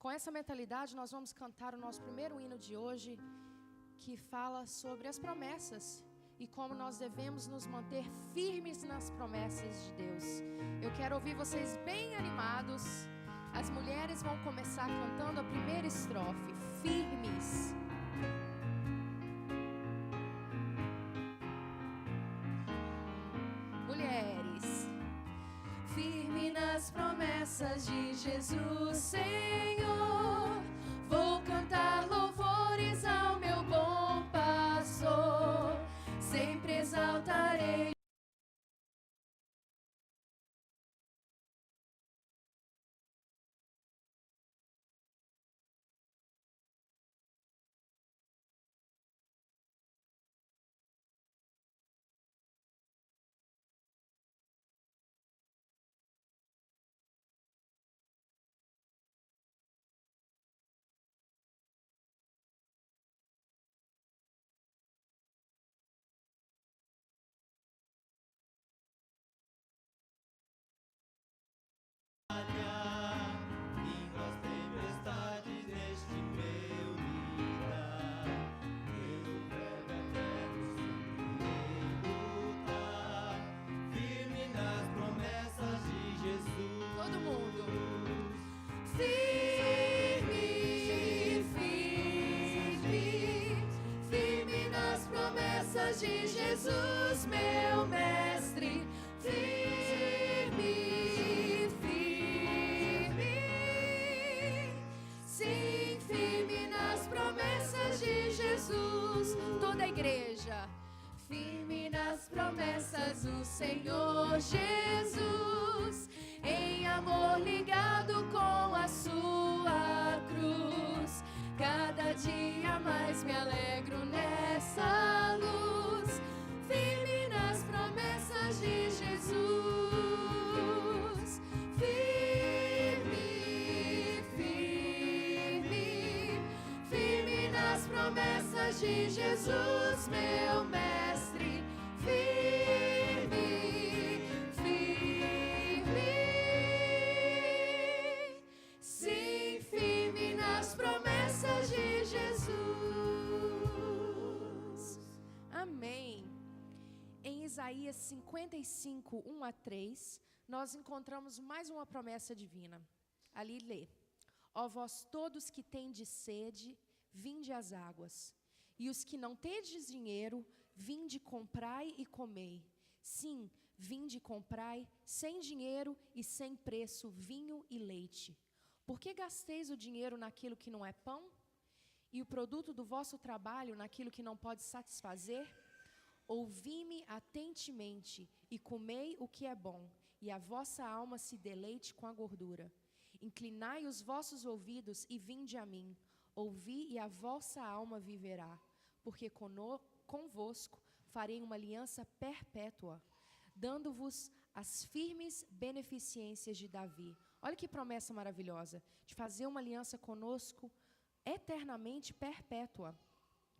Com essa mentalidade, nós vamos cantar o nosso primeiro hino de hoje, que fala sobre as promessas e como nós devemos nos manter firmes nas promessas de Deus. Eu quero ouvir vocês bem animados. As mulheres vão começar cantando a primeira estrofe, firmes. Mulheres. Firme nas promessas de Jesus, Senhor, vou cantar louvores ao meu bom pastor, sempre exaltarei. De Jesus, meu mestre, firme, firme, sim, firme nas promessas de Jesus. Toda a igreja, firme nas promessas do Senhor Jesus, em amor ligado com a sua cruz. Cada dia mais me alegro nessa luz. Firme nas promessas de Jesus, firme, firme, firme nas promessas de Jesus, meu mestre, firme, firme, sim, firme nas promessas de Jesus. Amém. Em Isaías 55, 1 a 3, nós encontramos mais uma promessa divina. Ali lê: ó vós todos que tendes sede, vinde às águas. E os que não tendes dinheiro, vinde comprai e comei. Sim, vinde comprai, sem dinheiro e sem preço, vinho e leite. Por que gasteis o dinheiro naquilo que não é pão? E o produto do vosso trabalho naquilo que não pode satisfazer? Ouvi-me atentamente e comei o que é bom, e a vossa alma se deleite com a gordura. Inclinai os vossos ouvidos e vinde a mim. Ouvi e a vossa alma viverá, porque convosco farei uma aliança perpétua, dando-vos as firmes beneficências de Davi. Olha que promessa maravilhosa, de fazer uma aliança conosco eternamente perpétua.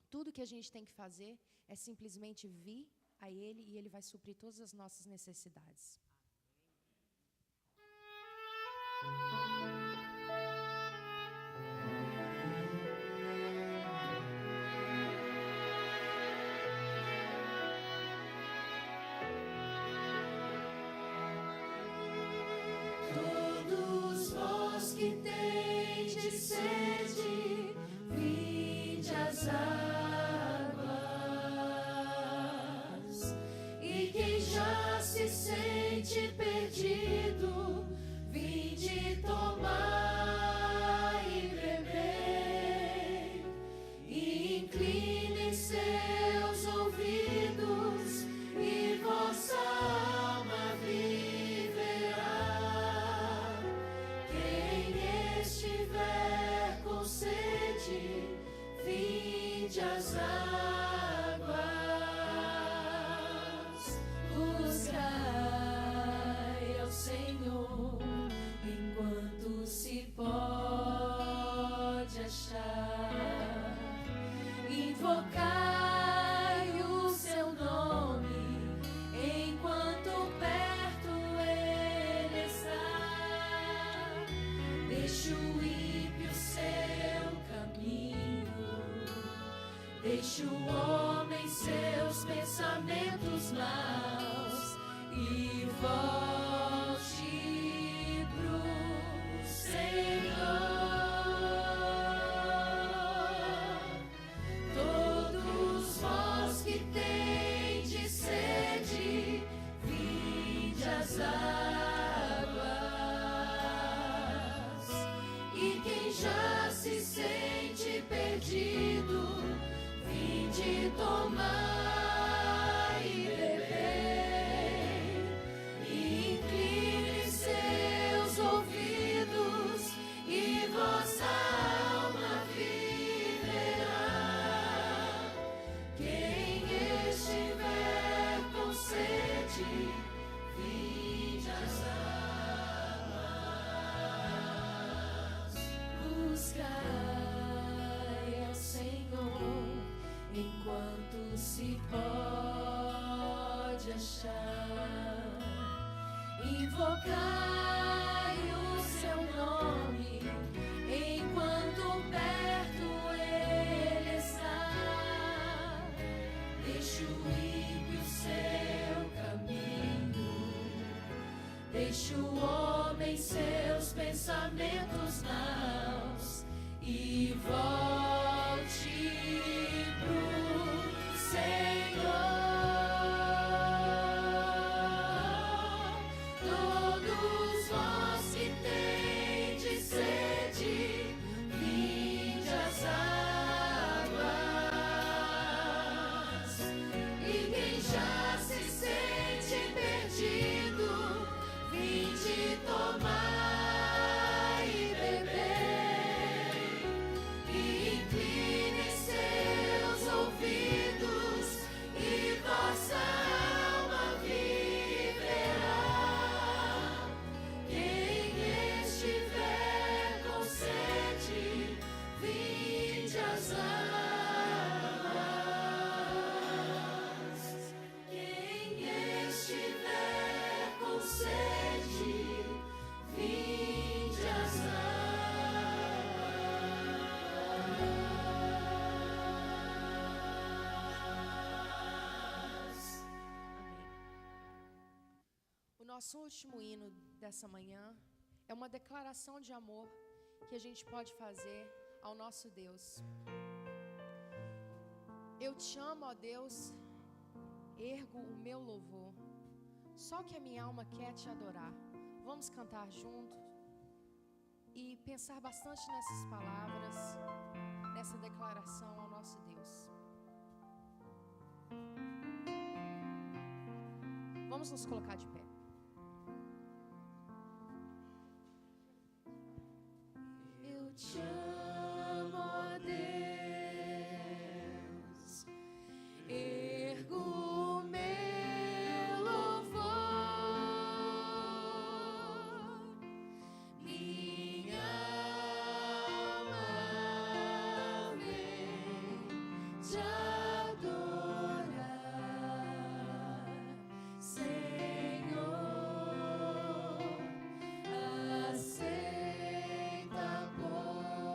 Tudo que a gente tem que fazer é simplesmente vir a Ele e Ele vai suprir todas as nossas necessidades. Todos vós que tendes sede, vinde às águas, e quem já se sente perdido, vinde tomar. Deixe o homem seus pensamentos maus e volte pro Senhor. Todos vós que tendes sede, vinde às águas. E quem já se sente perdido, vinde tomar e beber, e incline seus ouvidos, e vossa alma viverá. Quem estiver com sede, vinde às águas. Buscai ao Senhor enquanto se pode achar, invocai o seu nome enquanto perto ele está. Deixe o ímpio seu caminho, deixe o homem seus pensamentos maus e volte pro Senhor. Todos vós que tendes sede, vinde às águas. E quem já se sente perdido, vinde tomar e beber, e incline seus ouvidos, e vossa alma viverá. Quem estiver com sede, vinde às águas. Quem estiver com sede, vinde às águas. O nosso último hino dessa manhã é uma declaração de amor que a gente pode fazer ao nosso Deus. Eu te amo, ó Deus, ergo o meu louvor, só que a minha alma quer te adorar. Vamos cantar juntos e pensar bastante nessas palavras, nessa declaração ao nosso Deus. Vamos nos colocar de pé. Eu te amo, ó Deus, ergo o meu louvor, minha alma vem te adorar, Senhor. Aceita, pois,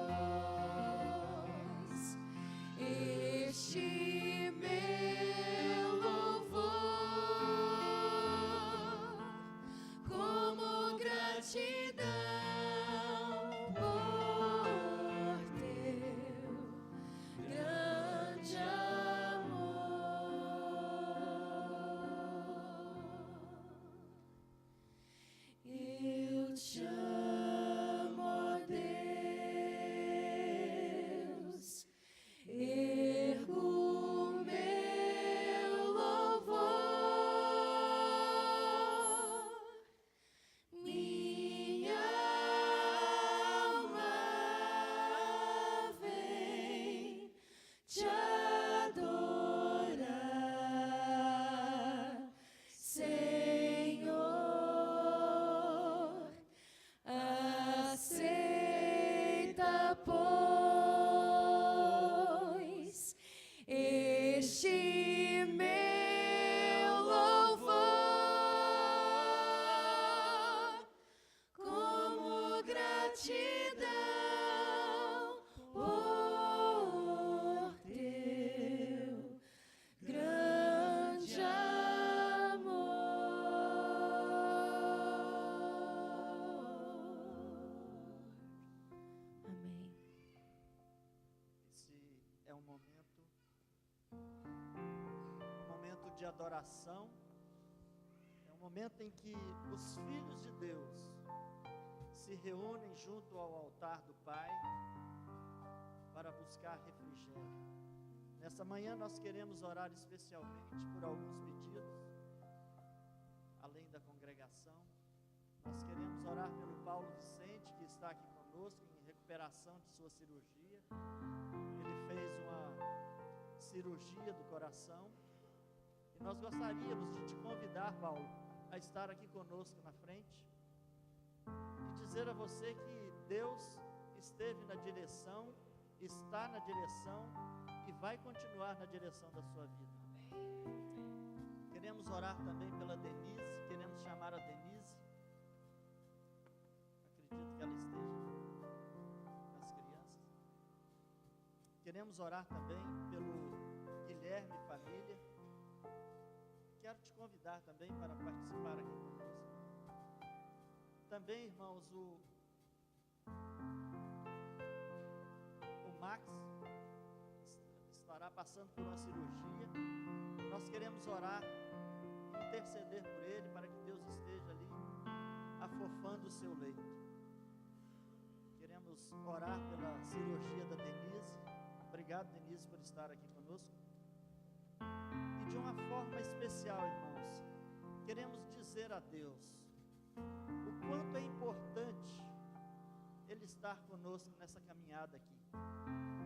de adoração, é um momento em que os filhos de Deus se reúnem junto ao altar do Pai para buscar refrigério. Nessa manhã nós queremos orar especialmente por alguns pedidos, além da congregação. Nós queremos orar pelo Paulo Vicente, que está aqui conosco em recuperação de sua cirurgia. Ele fez uma cirurgia do coração e nós gostaríamos de te convidar, Paulo, a estar aqui conosco na frente e dizer a você que Deus esteve na direção, está na direção e vai continuar na direção da sua vida. Queremos orar também pela Denise, queremos chamar a Denise. Acredito que ela esteja com as crianças. Queremos orar também pelo Guilherme e família. Quero te convidar também para participar aqui conosco. Também, irmãos, o Max estará passando por uma cirurgia. Nós queremos orar, interceder por ele, para que Deus esteja ali afofando o seu leito. Queremos orar pela cirurgia da Denise. Obrigado, Denise, por estar aqui conosco. E de uma forma especial, irmãos, queremos dizer a Deus o quanto é importante Ele estar conosco nessa caminhada aqui.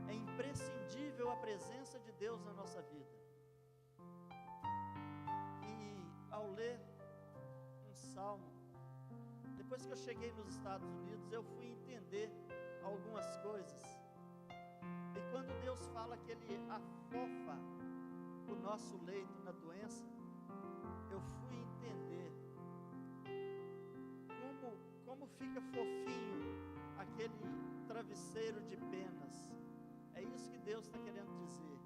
É imprescindível a presença de Deus na nossa vida. E ao ler um salmo, depois que eu cheguei nos Estados Unidos, eu fui entender algumas coisas. E quando Deus fala que Ele afofa o nosso leito na doença, eu fui entender como fica fofinho aquele travesseiro de penas. É isso que Deus está querendo dizer,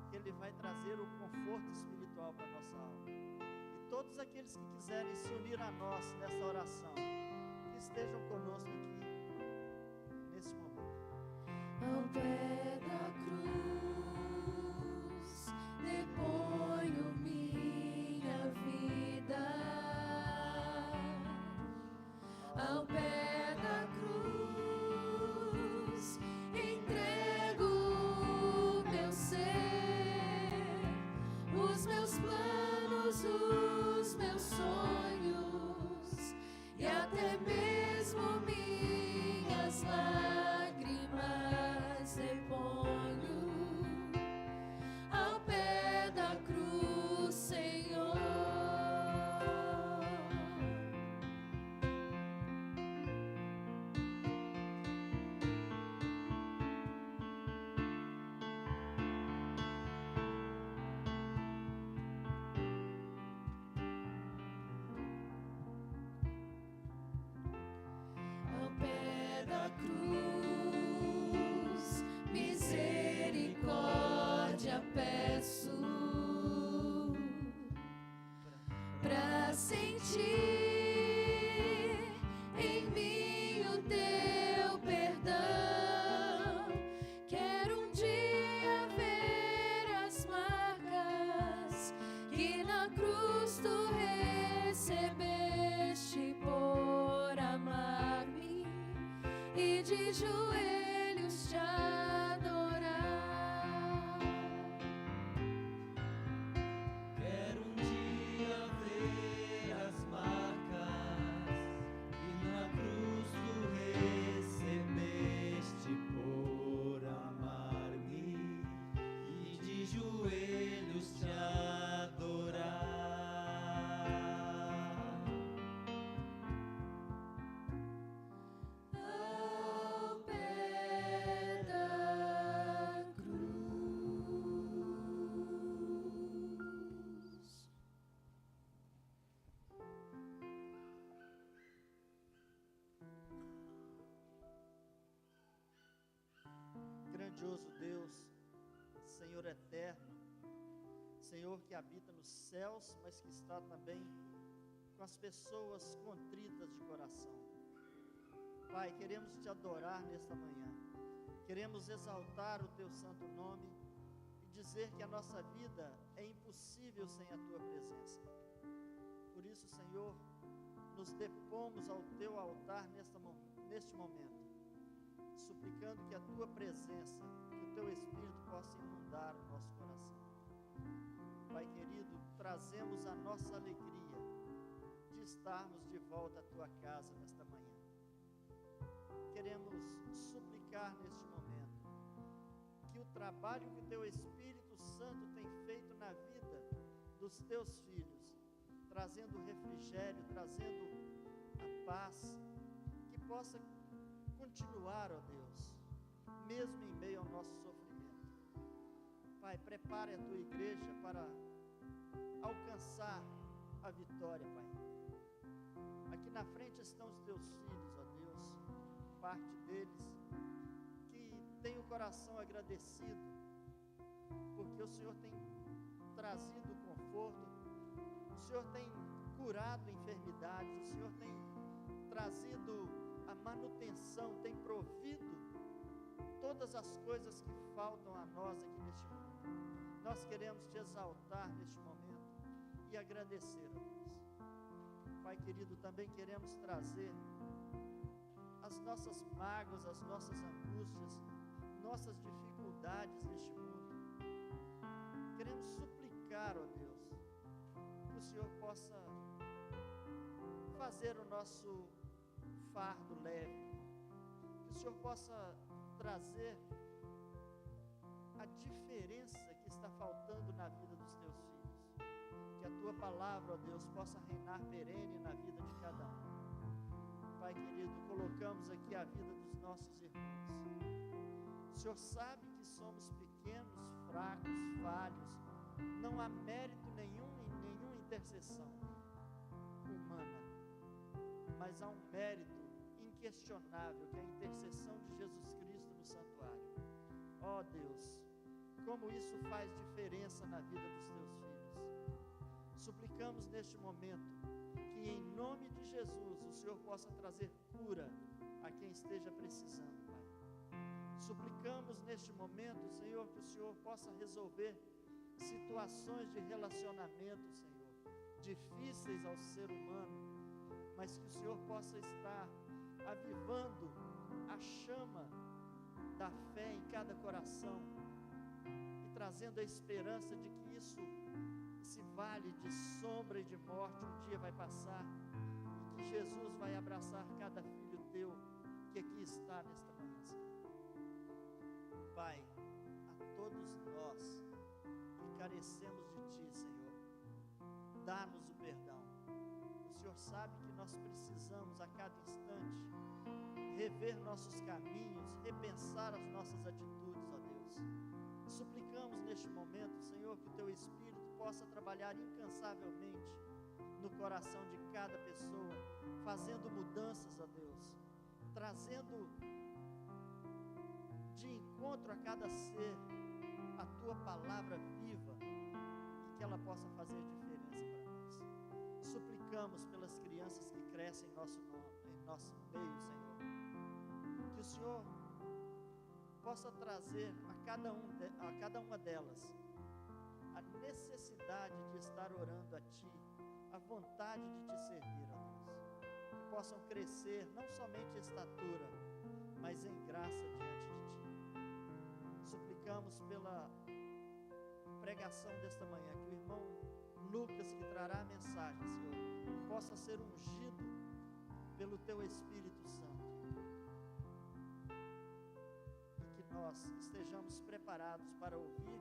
que Ele vai trazer o conforto espiritual para a nossa alma. E todos aqueles que quiserem se unir a nós nessa oração, que estejam conosco aqui nesse momento. Ao pé da cruz, deponho minha vida. Ao pé da cruz, entrego o meu ser, os meus planos, os meus sonhos e até mesmo minhas lágrimas deponho ao pé da cruz, Senhor. Ao pé da cruz, misericórdia peço pra sentir em mim o teu perdão. Quero um dia ver as marcas que na cruz tu recebeste por amar-me e de joelhos te adorar. Quero um dia ver as marcas que na cruz tu recebeste por amar-me e de joelhos te adorar. Ao pé da cruz. Grandioso Deus, Senhor eterno, Senhor que habita nos céus, mas que está também com as pessoas contritas de coração. Pai, queremos te adorar nesta manhã, queremos exaltar o teu santo nome e dizer que a nossa vida é impossível sem a Tua presença. Por isso, Senhor, nos depomos ao Teu altar neste momento, suplicando que a Tua presença, que o Teu Espírito possa inundar o nosso coração. Pai querido, trazemos a nossa alegria de estarmos de volta à Tua casa nesta manhã. Queremos suplicar neste momento que o trabalho que o Teu Espírito Santo tem feito na vida dos Teus filhos, trazendo refrigério, trazendo a paz, que possa continuar, ó Deus, mesmo em meio ao nosso sofrimento. Pai, prepare a Tua igreja para alcançar a vitória, Pai. Aqui na frente estão os Teus filhos, ó Deus, parte deles que tem o coração agradecido, porque o Senhor tem trazido conforto, o Senhor tem curado enfermidades, o Senhor tem trazido a manutenção, tem provido todas as coisas que faltam a nós aqui neste mundo. Nós queremos Te exaltar neste momento e agradecer a Deus. Pai querido, também queremos trazer as nossas mágoas, as nossas angústias, nossas dificuldades neste mundo. Queremos suplicar, ó Deus, que o Senhor possa fazer o nosso fardo leve, que o Senhor possa trazer a diferença que está faltando na vida dos Teus filhos, que a Tua palavra, ó Deus, possa reinar perene na vida de cada um. Pai querido, colocamos aqui a vida dos nossos irmãos. O Senhor sabe que somos pequenos, fracos, falhos, não há mérito nenhum em nenhuma intercessão humana, mas há um mérito inquestionável, que é a intercessão de Jesus Cristo no santuário. Ó Deus, como isso faz diferença na vida dos Teus filhos. Suplicamos neste momento que em nome de Jesus o Senhor possa trazer cura a quem esteja precisando, Pai. Suplicamos neste momento, Senhor, que o Senhor possa resolver situações de relacionamento, Senhor, difíceis ao ser humano, mas que o Senhor possa estar avivando a chama da fé em cada coração e trazendo a esperança de que esse vale de sombra e de morte um dia vai passar e que Jesus vai abraçar cada filho Teu que aqui está nesta manhã, Senhor. Pai, a todos nós que carecemos de Ti, Senhor, dá-nos o perdão. O Senhor sabe que nós precisamos a cada instante rever nossos caminhos, repensar as nossas atitudes, ó Deus. Suplicamos neste momento, Senhor, que o Teu Espírito possa trabalhar incansavelmente no coração de cada pessoa, fazendo mudanças, ó Deus, trazendo de encontro a cada ser a Tua palavra viva e que ela possa fazer diferença para nós. Suplicamos pelas crianças que crescem em nosso meio, Senhor, que o Senhor possa trazer a cada uma delas a necessidade de estar orando a Ti, a vontade de Te servir, ó Deus, que possam crescer não somente em estatura, mas em graça diante de Ti. Suplicamos pela pregação desta manhã, que o irmão Lucas, que trará a mensagem, Senhor, possa ser ungido pelo Teu Espírito Santo e que nós estejamos preparados para ouvir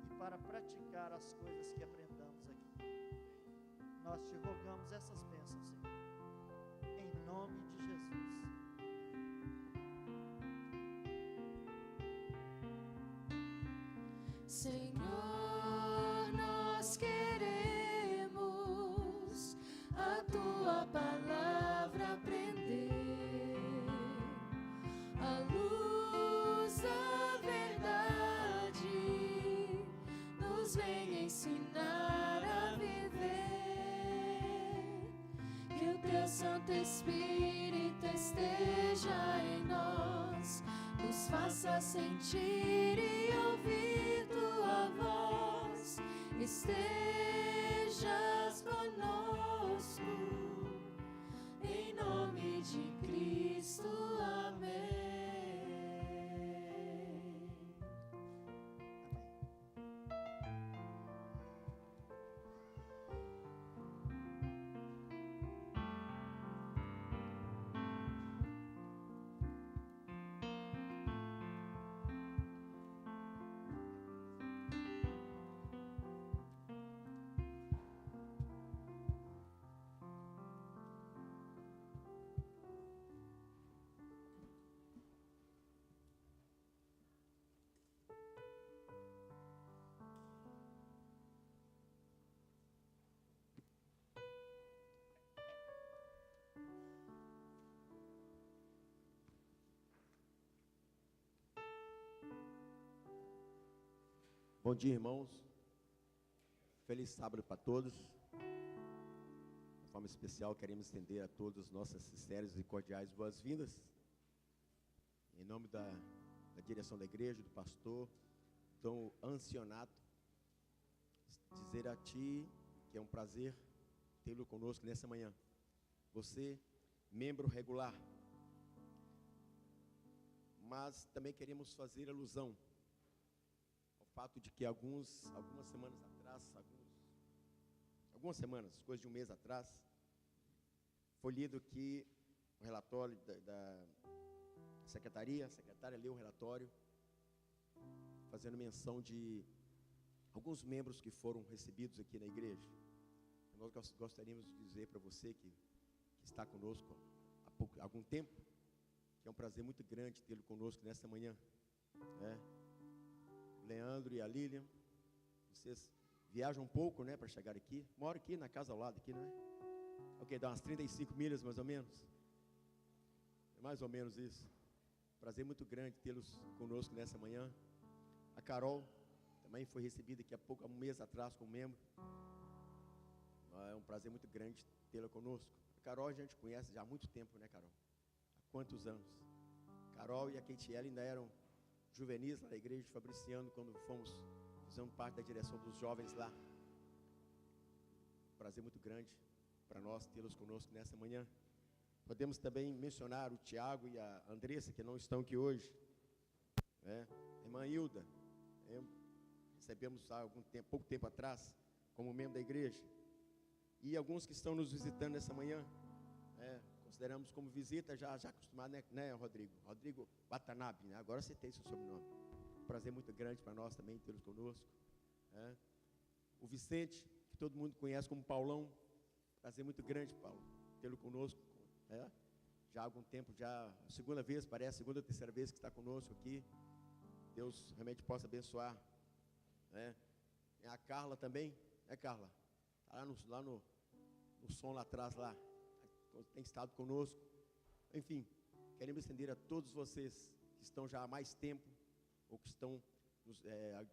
e para praticar as coisas que aprendamos aqui. Nós Te rogamos essas bênçãos, Senhor, em nome de Jesus. Senhor, nós queremos a Tua palavra aprender, a luz da verdade nos vem ensinar a viver, que o Teu Santo Espírito esteja em nós, nos faça sentir e ouvir Tua estejas conosco, em nome de Cristo, amém. Bom dia, irmãos. Feliz sábado para todos. De forma especial, queremos estender a todos nossas sinceras e cordiais boas-vindas. Em nome da direção da igreja, do pastor Dom Ancionato, dizer a ti que é um prazer tê-lo conosco nessa manhã. Você, membro regular. Mas também queremos fazer alusão fato de que algumas semanas atrás, coisa de um mês atrás, foi lido que o relatório da secretária, a secretária leu o relatório, fazendo menção de alguns membros que foram recebidos aqui na igreja. Nós gostaríamos de dizer para você que está conosco há algum tempo, que é um prazer muito grande tê-lo conosco nessa manhã, né? Leandro e a Lilian, vocês viajam um pouco, né, para chegar aqui. Moro aqui na casa ao lado, aqui, né? Ok, dá umas 35 milhas mais ou menos. É mais ou menos isso. Prazer muito grande tê-los conosco nessa manhã. A Carol também foi recebida aqui há um mês atrás como membro. É um prazer muito grande tê-la conosco. A Carol a gente conhece já há muito tempo, né, Carol? Há quantos anos? Carol e a Keitiele ainda eram juvenis lá na igreja de Fabriciano, quando fizemos parte da direção dos jovens lá. Prazer muito grande para nós tê-los conosco nessa manhã. Podemos também mencionar o Tiago e a Andressa, que não estão aqui hoje, né? A irmã Hilda, recebemos há pouco tempo atrás, como membro da igreja. E alguns que estão nos visitando nessa manhã, consideramos como visita, já acostumado, né, Rodrigo? Rodrigo Watanabe, né? Agora citei seu sobrenome. Prazer muito grande para nós também tê-los conosco. O Vicente, que todo mundo conhece como Paulão, prazer muito grande, Paulo, tê-lo conosco. Já há algum tempo, já a segunda ou terceira vez que está conosco aqui. Deus realmente possa abençoar. A Carla também, Carla? Está lá no som lá atrás, lá. Tem estado conosco. Enfim, queremos estender a todos vocês que estão já há mais tempo, ou que estão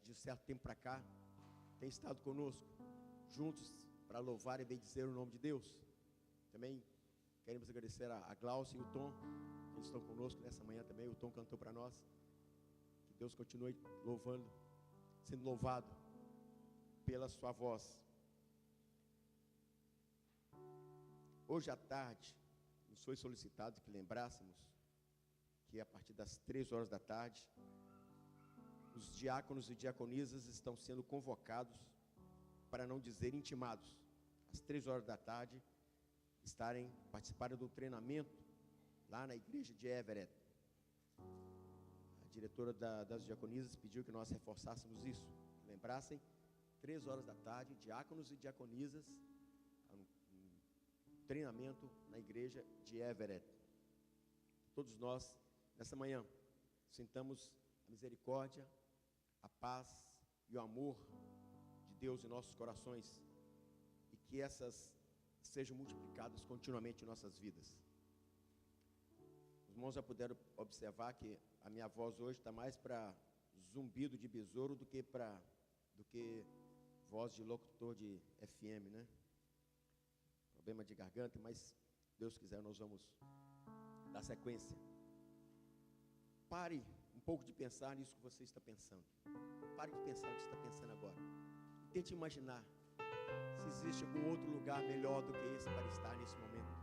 de certo tempo para cá, têm estado conosco, juntos, para louvar e bendizer o nome de Deus. Também queremos agradecer a Glaucia e o Tom, que estão conosco nessa manhã também. O Tom cantou para nós. Que Deus continue sendo louvado pela sua voz. Hoje à tarde, nos foi solicitado que lembrássemos que a partir das 3 horas da tarde, os diáconos e diaconisas estão sendo convocados, para não dizer intimados, às 3 horas da tarde, participarem do treinamento lá na igreja de Everett. A diretora das diaconisas pediu que nós reforçássemos isso, lembrassem, 3 horas da tarde, diáconos e diaconisas, treinamento na igreja de Everett. Todos nós, nessa manhã, sintamos a misericórdia, a paz e o amor de Deus em nossos corações, e que essas sejam multiplicadas continuamente em nossas vidas. Os irmãos já puderam observar que a minha voz hoje está mais para zumbido de besouro do que voz de locutor de FM, né? Problema de garganta, mas Deus quiser nós vamos dar sequência. Pare um pouco de pensar nisso que você está pensando. Pare de pensar no que você está pensando agora. tente imaginar se existe algum outro lugar melhor do que esse para estar nesse momento.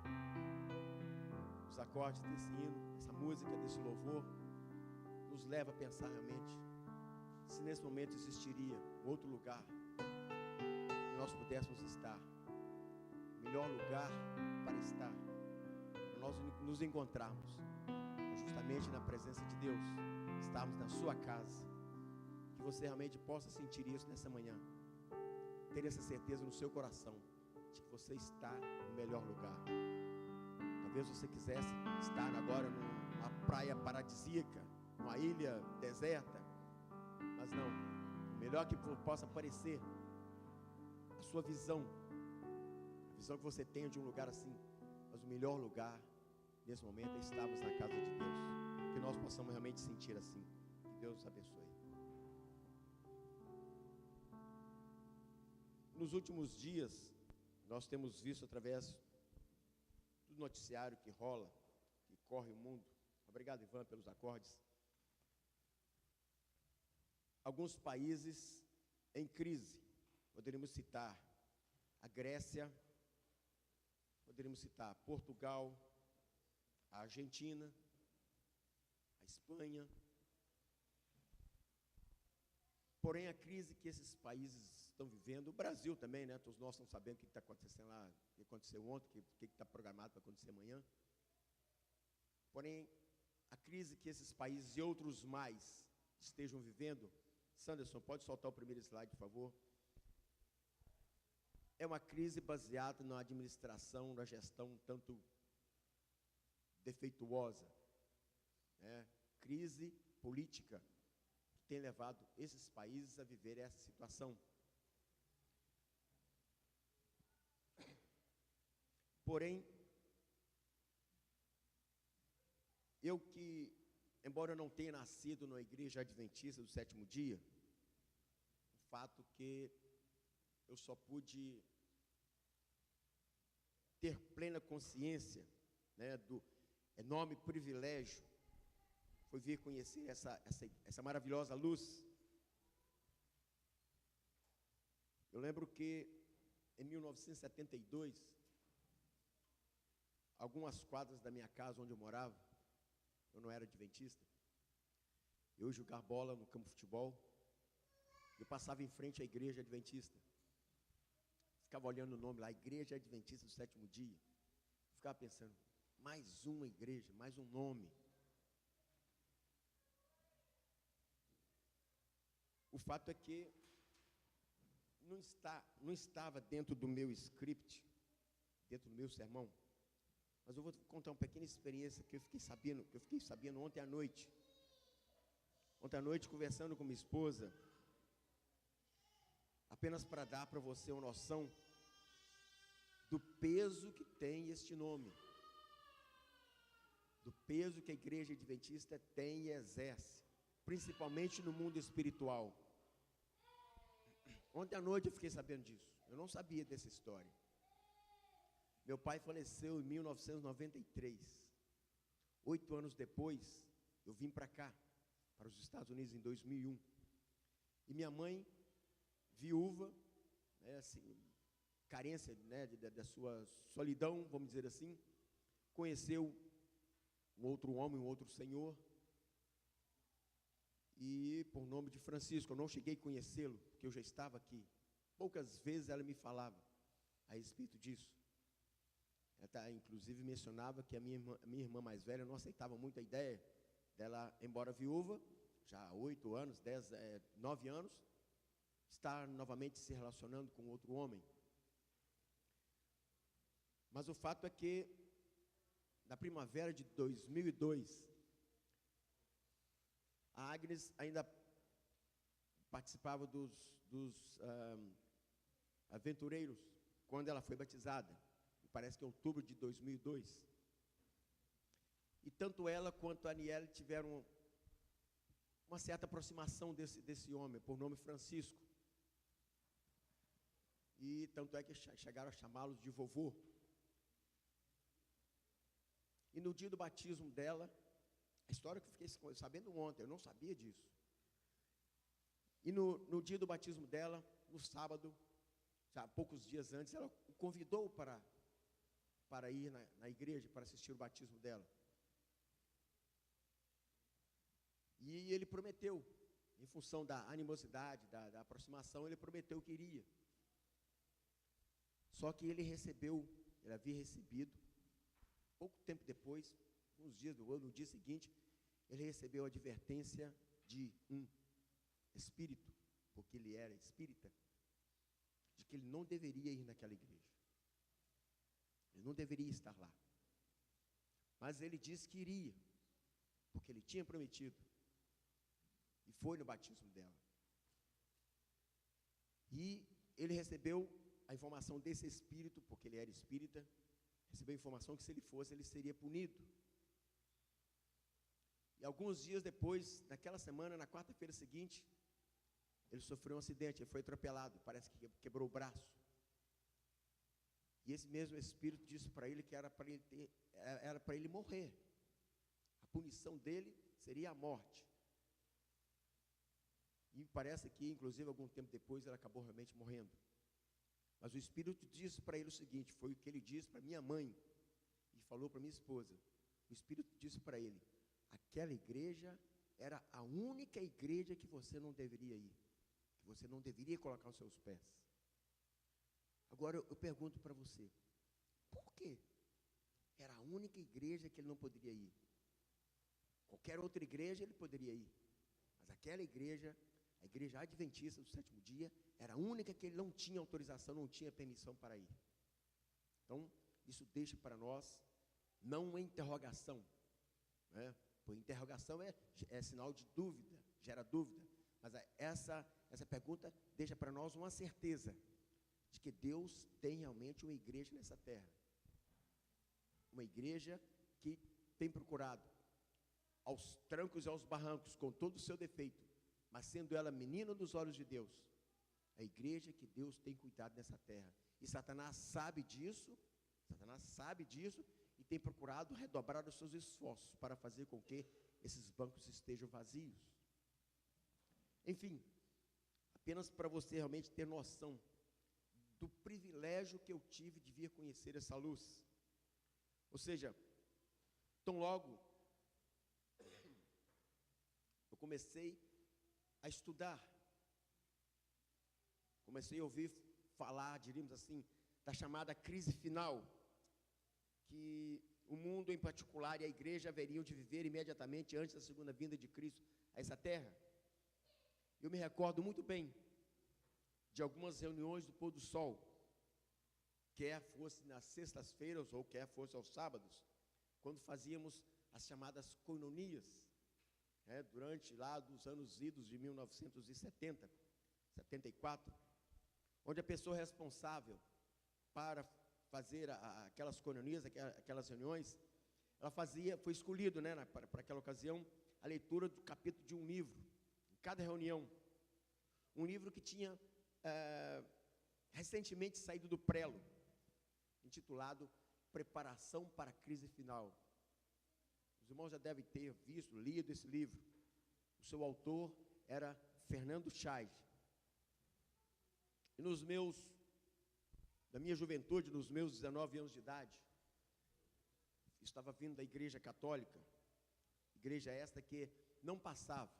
Os acordes desse hino, essa música, desse louvor, nos leva a pensar realmente se nesse momento existiria outro lugar que nós pudéssemos estar. O melhor lugar para estar, para nós nos encontrarmos justamente na presença de Deus, estarmos na sua casa. Que você realmente possa sentir isso nessa manhã, ter essa certeza no seu coração de que você está no melhor lugar. Talvez você quisesse estar agora numa praia paradisíaca, numa ilha deserta, mas não. O melhor que possa parecer a sua visão, a visão que você tenha de um lugar assim, mas o melhor lugar nesse momento é estarmos na casa de Deus. Que nós possamos realmente sentir assim. Que Deus nos abençoe. Nos últimos dias, nós temos visto através do noticiário que rola, que corre o mundo. Obrigado, Ivan, pelos acordes. Alguns países em crise. Poderíamos citar a Grécia, poderíamos citar Portugal, a Argentina, a Espanha. Porém, a crise que esses países estão vivendo, o Brasil também, né? Todos nós estamos sabendo o que está acontecendo lá, o que aconteceu ontem, o que está programado para acontecer amanhã. Porém, a crise que esses países e outros mais estejam vivendo, Sanderson, pode soltar o primeiro slide, por favor? É uma crise baseada na administração, na gestão tanto defeituosa, né? Crise política que tem levado esses países a viver essa situação. Porém, eu que, embora eu não tenha nascido na igreja adventista do sétimo dia, o fato que eu só pude ter plena consciência, né, do enorme privilégio foi vir conhecer essa maravilhosa luz. Eu lembro que em 1972, algumas quadras da minha casa onde eu morava, eu não era adventista, eu ia jogar bola no campo de futebol, eu passava em frente à igreja adventista, ficava olhando o nome lá, Igreja Adventista do Sétimo Dia, ficava pensando, mais uma igreja, mais um nome. O fato é que não estava dentro do meu script, dentro do meu sermão, mas eu vou contar uma pequena experiência que eu fiquei sabendo ontem à noite. Ontem à noite, conversando com minha esposa, apenas para dar para você uma noção do peso que tem este nome, do peso que a igreja adventista tem e exerce, principalmente no mundo espiritual. Ontem à noite eu fiquei sabendo disso, eu não sabia dessa história. Meu pai faleceu em 1993. 8 anos depois, eu vim para cá, para os Estados Unidos, em 2001. E minha mãe, viúva, né, assim, carência, né, da sua solidão, vamos dizer assim, conheceu um outro homem, um outro senhor, e por nome de Francisco. Eu não cheguei a conhecê-lo, porque eu já estava aqui. Poucas vezes ela me falava a respeito disso. Ela inclusive mencionava que a minha irmã mais velha não aceitava muito a ideia dela, embora viúva, já há 8 anos, 9 anos, estar novamente se relacionando com outro homem. Mas o fato é que, na primavera de 2002, a Agnes ainda participava dos aventureiros, quando ela foi batizada. Parece que em outubro de 2002. E tanto ela quanto a Aniele tiveram uma certa aproximação desse homem, por nome Francisco. E tanto é que chegaram a chamá-los de vovô. E no dia do batismo dela, a história que eu fiquei sabendo ontem, eu não sabia disso. E no dia do batismo dela, no sábado, já poucos dias antes, ela o convidou para ir na igreja, para assistir o batismo dela. E ele prometeu, em função da animosidade, da aproximação, ele prometeu que iria. Só que ele havia recebido, pouco tempo depois, uns dias no dia seguinte, ele recebeu a advertência de um espírito, porque ele era espírita, de que ele não deveria ir naquela igreja. Ele não deveria estar lá. Mas ele disse que iria, porque ele tinha prometido. E foi no batismo dela. E ele recebeu a informação desse espírito, porque ele era espírita, recebeu a informação que se ele fosse, ele seria punido. E alguns dias depois, naquela semana, na quarta-feira seguinte, ele sofreu um acidente, ele foi atropelado, parece que quebrou o braço. E esse mesmo espírito disse para ele que era para ele morrer. A punição dele seria a morte. E parece que, inclusive, algum tempo depois, ele acabou realmente morrendo. Mas o Espírito disse para ele o seguinte, foi o que ele disse para minha mãe, e falou para minha esposa. O Espírito disse para ele, aquela igreja era a única igreja que você não deveria ir, que você não deveria colocar os seus pés. Agora eu pergunto para você, por quê? Era a única igreja que ele não poderia ir. Qualquer outra igreja ele poderia ir, mas aquela igreja, a igreja adventista do sétimo dia, era a única que ele não tinha autorização, não tinha permissão para ir. Então, isso deixa para nós, não uma interrogação, né? Por interrogação é sinal de dúvida, gera dúvida, mas essa pergunta deixa para nós uma certeza de que Deus tem realmente uma igreja nessa terra. Uma igreja que tem procurado, aos trancos e aos barrancos, com todo o seu defeito, mas sendo ela menina dos olhos de Deus, a igreja que Deus tem cuidado nessa terra. E Satanás sabe disso e tem procurado redobrar os seus esforços para fazer com que esses bancos estejam vazios. Enfim, apenas para você realmente ter noção do privilégio que eu tive de vir conhecer essa luz. Ou seja, tão logo eu comecei a estudar, comecei a ouvir falar, diríamos assim, da chamada crise final, que o mundo em particular e a igreja haveriam de viver imediatamente antes da segunda vinda de Cristo a essa terra. Eu me recordo muito bem de algumas reuniões do pôr do sol, quer fosse nas sextas-feiras ou quer fosse aos sábados, quando fazíamos as chamadas coinonias, durante lá dos anos idos de 1970, 74, onde a pessoa responsável para fazer aquelas coinonias, aquelas reuniões, ela foi escolhido, para aquela ocasião, a leitura do capítulo de um livro, em cada reunião, um livro que tinha recentemente saído do prelo, intitulado Preparação para a Crise Final. Os irmãos já devem ter visto, lido esse livro. O seu autor era Fernando Chay. E da minha juventude, nos meus 19 anos de idade, estava vindo da igreja católica, igreja esta que não passava,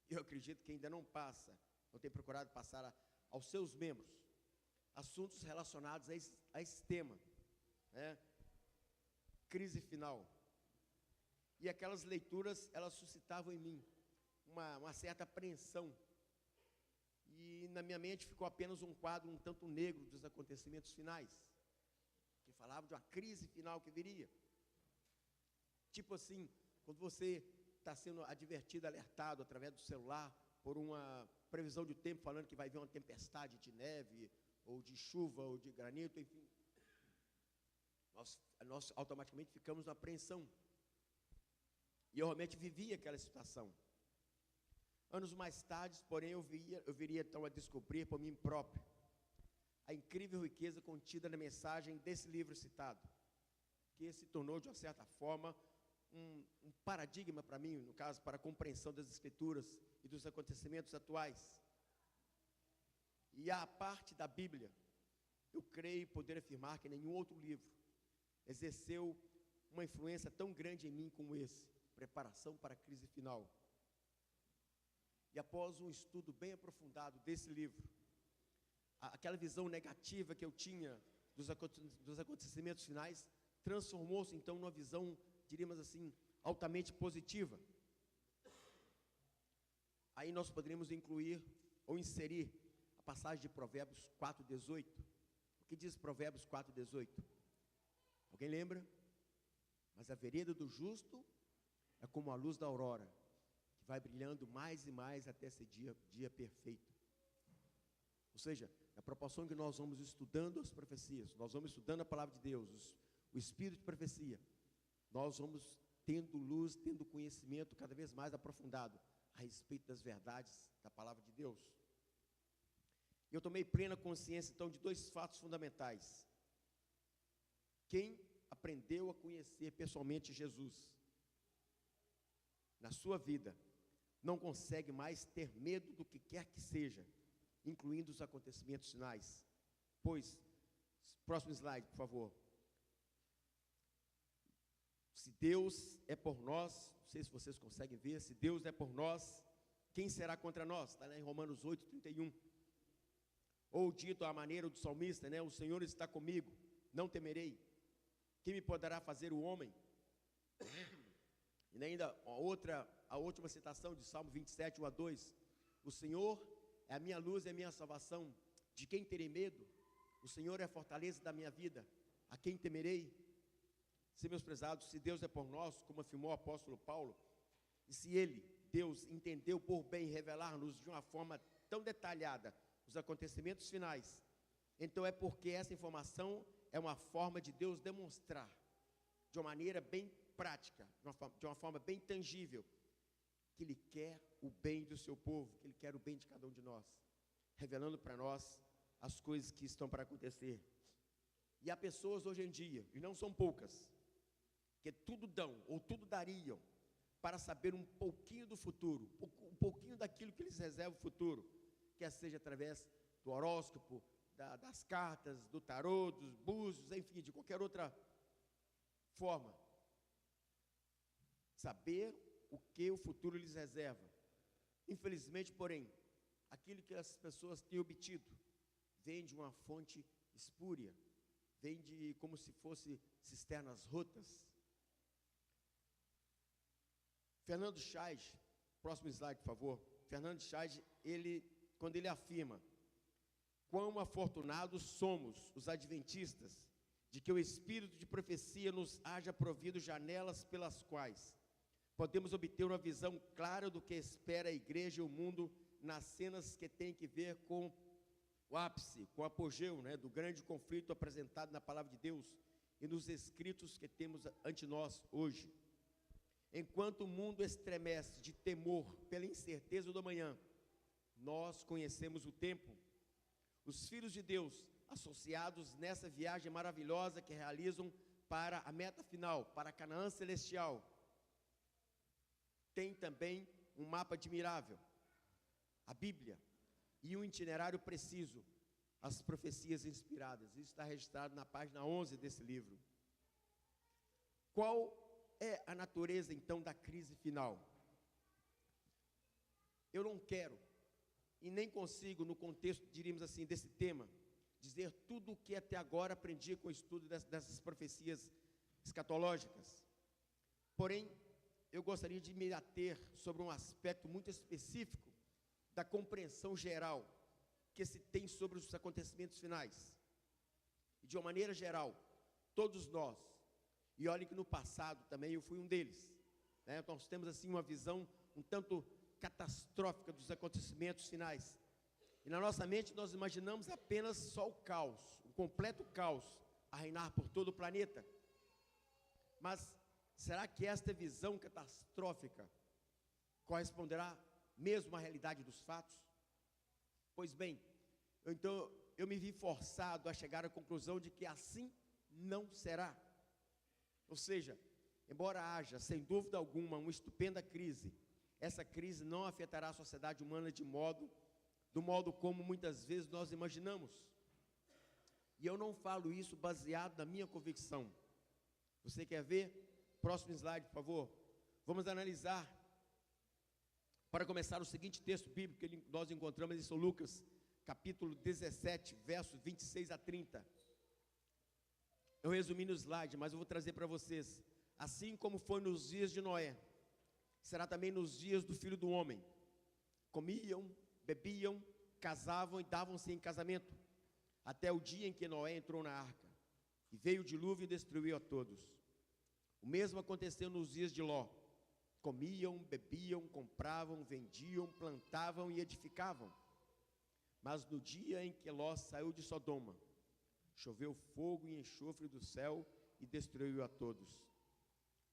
eu acredito que ainda não passa, não tem procurado passar aos seus membros, assuntos relacionados a esse tema, crise final. E aquelas leituras, elas suscitavam em mim uma certa apreensão. E na minha mente ficou apenas um quadro um tanto negro dos acontecimentos finais, que falava de uma crise final que viria. Tipo assim, quando você está sendo advertido, alertado através do celular por uma previsão de tempo falando que vai vir uma tempestade de neve, ou de chuva, ou de granito, enfim. Nós automaticamente ficamos na apreensão. E eu realmente vivia aquela situação. Anos mais tarde, porém, eu viria então a descobrir por mim próprio a incrível riqueza contida na mensagem desse livro citado, que se tornou, de uma certa forma, um paradigma para mim, no caso, para a compreensão das Escrituras e dos acontecimentos atuais. E a parte da Bíblia, eu creio poder afirmar que nenhum outro livro exerceu uma influência tão grande em mim como esse, Preparação para a Crise Final. E após um estudo bem aprofundado desse livro, aquela visão negativa que eu tinha dos acontecimentos finais, transformou-se então numa visão, diríamos assim, altamente positiva. Aí nós poderíamos incluir ou inserir a passagem de Provérbios 4:18. O que diz Provérbios 4:18? Alguém lembra? Mas a vereda do justo é como a luz da aurora, que vai brilhando mais e mais até ser dia perfeito. Ou seja, na proporção que nós vamos estudando as profecias, nós vamos estudando a palavra de Deus, o espírito de profecia, nós vamos tendo luz, tendo conhecimento cada vez mais aprofundado a respeito das verdades da palavra de Deus. Eu tomei plena consciência, então, de dois fatos fundamentais. Quem aprendeu a conhecer pessoalmente Jesus, na sua vida, não consegue mais ter medo do que quer que seja, incluindo os acontecimentos finais. Pois, próximo slide, por favor. Se Deus é por nós, não sei se vocês conseguem ver, se Deus é por nós, quem será contra nós? Está lá em Romanos 8:31. Ou dito à maneira do salmista, né? O Senhor está comigo, não temerei. Quem me poderá fazer o homem? E ainda a última citação de Salmo 27, 1-2. O Senhor é a minha luz e a minha salvação. De quem terei medo? O Senhor é a fortaleza da minha vida. A quem temerei? Se, meus prezados, se Deus é por nós, como afirmou o apóstolo Paulo, e se Ele, Deus, entendeu por bem revelar-nos de uma forma tão detalhada os acontecimentos finais, então é porque essa informação é uma forma de Deus demonstrar, de uma maneira bem prática, de uma forma bem tangível, que Ele quer o bem do seu povo, que Ele quer o bem de cada um de nós, revelando para nós as coisas que estão para acontecer. E há pessoas hoje em dia, e não são poucas, que tudo dão, ou tudo dariam, para saber um pouquinho do futuro, um pouquinho daquilo que eles reservam o futuro, quer seja através do horóscopo, das cartas, do tarô, dos búzios, enfim, de qualquer outra forma. Saber o que o futuro lhes reserva. Infelizmente, porém, aquilo que as pessoas têm obtido vem de uma fonte espúria, vem de como se fosse cisternas rotas. Fernando Scheich, próximo slide, por favor. Fernando Scheich, quando ele afirma: quão afortunados somos os adventistas de que o espírito de profecia nos haja provido janelas pelas quais podemos obter uma visão clara do que espera a igreja e o mundo nas cenas que têm que ver com o ápice, com o apogeu, né, do grande conflito apresentado na palavra de Deus e nos escritos que temos ante nós hoje. Enquanto o mundo estremece de temor pela incerteza do amanhã, nós conhecemos o tempo. Os filhos de Deus, associados nessa viagem maravilhosa que realizam para a meta final, para a Canaã celestial, tem também um mapa admirável, a Bíblia, e um itinerário preciso, as profecias inspiradas. Isso está registrado na página 11 desse livro. Qual é a natureza, então, da crise final? Eu não quero, e nem consigo, no contexto, diríamos assim, desse tema, dizer tudo o que até agora aprendi com o estudo dessas profecias escatológicas. Porém, eu gostaria de me ater sobre um aspecto muito específico da compreensão geral que se tem sobre os acontecimentos finais. E de uma maneira geral, todos nós, e olhem que no passado também eu fui um deles, né? Nós temos assim uma visão um tanto catastrófica dos acontecimentos finais. E na nossa mente nós imaginamos apenas só o caos, o completo caos a reinar por todo o planeta. Mas será que esta visão catastrófica corresponderá mesmo à realidade dos fatos? Pois bem, então eu me vi forçado a chegar à conclusão de que assim não será. Ou seja, embora haja, sem dúvida alguma, uma estupenda crise, essa crise não afetará a sociedade humana de modo do modo como muitas vezes nós imaginamos. E eu não falo isso baseado na minha convicção. Você quer ver? Próximo slide, por favor. Vamos analisar, para começar, o seguinte texto bíblico que nós encontramos em São Lucas, capítulo 17, versos 26 a 30. Eu resumi no slide, mas eu vou trazer para vocês. Assim como foi nos dias de Noé, será também nos dias do Filho do Homem. Comiam, bebiam, casavam e davam-se em casamento, até o dia em que Noé entrou na arca, e veio o dilúvio e destruiu a todos. O mesmo aconteceu nos dias de Ló. Comiam, bebiam, compravam, vendiam, plantavam e edificavam. Mas no dia em que Ló saiu de Sodoma, choveu fogo e enxofre do céu e destruiu a todos.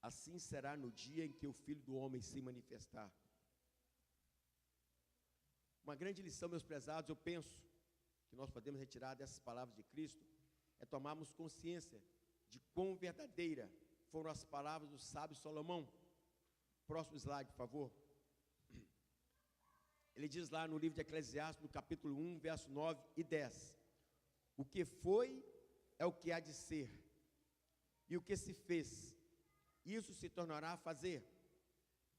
Assim será no dia em que o Filho do Homem se manifestar. Uma grande lição, meus prezados, eu penso, que nós podemos retirar dessas palavras de Cristo, é tomarmos consciência de quão verdadeira foram as palavras do sábio Salomão. Próximo slide, por favor. Ele diz lá no livro de Eclesiastes, no capítulo 1, verso 9 e 10. O que foi é o que há de ser, e o que se fez, isso se tornará a fazer.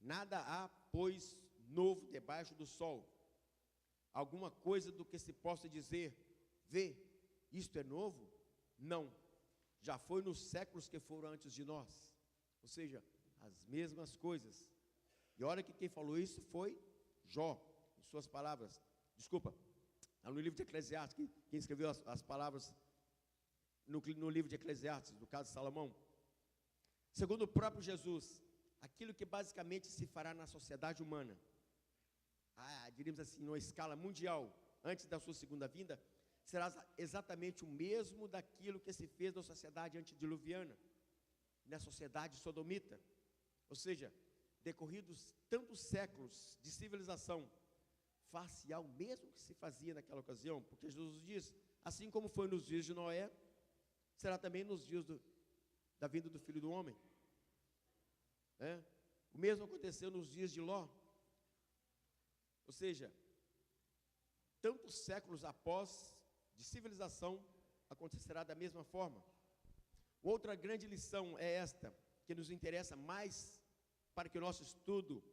Nada há, pois, novo debaixo do sol. Alguma coisa do que se possa dizer, vê, isto é novo? Não, já foi nos séculos que foram antes de nós. Ou seja, as mesmas coisas. E olha que quem falou isso foi Jó, em suas palavras. Desculpa, no livro de Eclesiastes, quem escreveu as palavras no livro de Eclesiastes, no caso de Salomão. Segundo o próprio Jesus, aquilo que basicamente se fará na sociedade humana, diríamos assim, numa escala mundial, antes da sua segunda vinda, será exatamente o mesmo daquilo que se fez na sociedade antediluviana, na sociedade sodomita. Ou seja, decorridos tantos séculos de civilização, far-se-á o mesmo que se fazia naquela ocasião, porque Jesus diz, assim como foi nos dias de Noé, será também nos dias da vinda do Filho do Homem. O mesmo aconteceu nos dias de Ló. Ou seja, tantos séculos após de civilização, acontecerá da mesma forma. Outra grande lição é esta, que nos interessa mais para que o nosso estudo,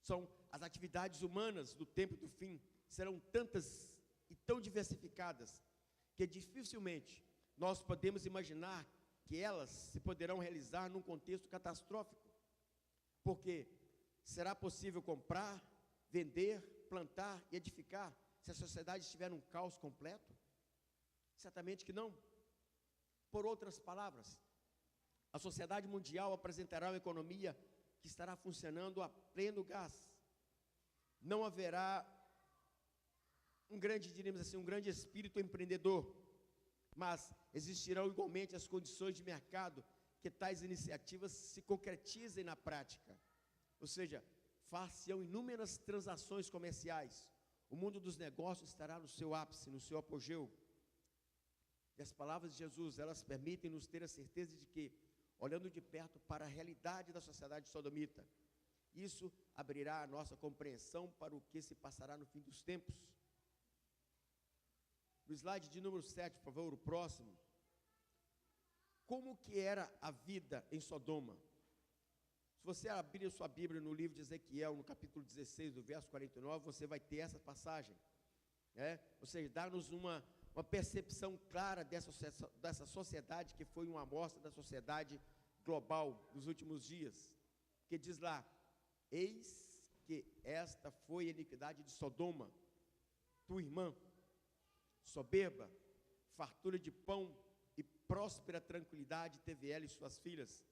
são as atividades humanas do tempo e do fim, serão tantas e tão diversificadas, que dificilmente nós podemos imaginar que elas se poderão realizar num contexto catastrófico, porque será possível comprar, vender, plantar e edificar, se a sociedade estiver num caos completo? Certamente que não. Por outras palavras, a sociedade mundial apresentará uma economia que estará funcionando a pleno gás. Não haverá diríamos assim, um grande espírito empreendedor, mas existirão igualmente as condições de mercado que tais iniciativas se concretizem na prática. Ou seja, far-se-ão inúmeras transações comerciais. O mundo dos negócios estará no seu ápice, no seu apogeu. E as palavras de Jesus, elas permitem-nos ter a certeza de que, olhando de perto para a realidade da sociedade sodomita, isso abrirá a nossa compreensão para o que se passará no fim dos tempos. No slide de número 7, por favor, o próximo. Como que era a vida em Sodoma? Se você abrir sua Bíblia no livro de Ezequiel, no capítulo 16, do verso 49, você vai ter essa passagem. Ou seja, dá-nos uma percepção clara dessa sociedade, que foi uma amostra da sociedade global dos últimos dias. Que diz lá, eis que esta foi a iniquidade de Sodoma, tua irmã, soberba, fartura de pão e próspera tranquilidade teve ela e suas filhas,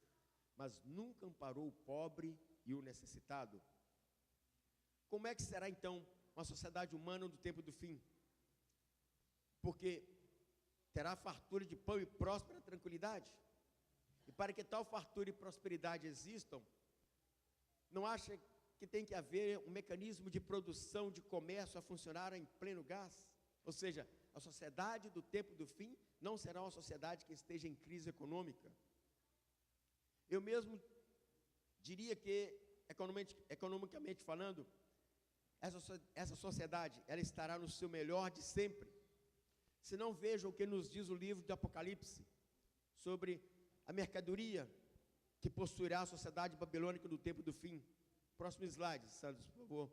mas nunca amparou o pobre e o necessitado. Como é que será então uma sociedade humana do tempo do fim? Porque terá fartura de pão e próspera tranquilidade. E para que tal fartura e prosperidade existam, não acha que tem que haver um mecanismo de produção, de comércio a funcionar em pleno gás? Ou seja, a sociedade do tempo do fim não será uma sociedade que esteja em crise econômica. Eu mesmo diria que, economicamente falando, essa sociedade, ela estará no seu melhor de sempre. Se não, vejam o que nos diz o livro de Apocalipse, sobre a mercadoria que possuirá a sociedade babilônica no tempo do fim. Próximo slide, Santos, por favor.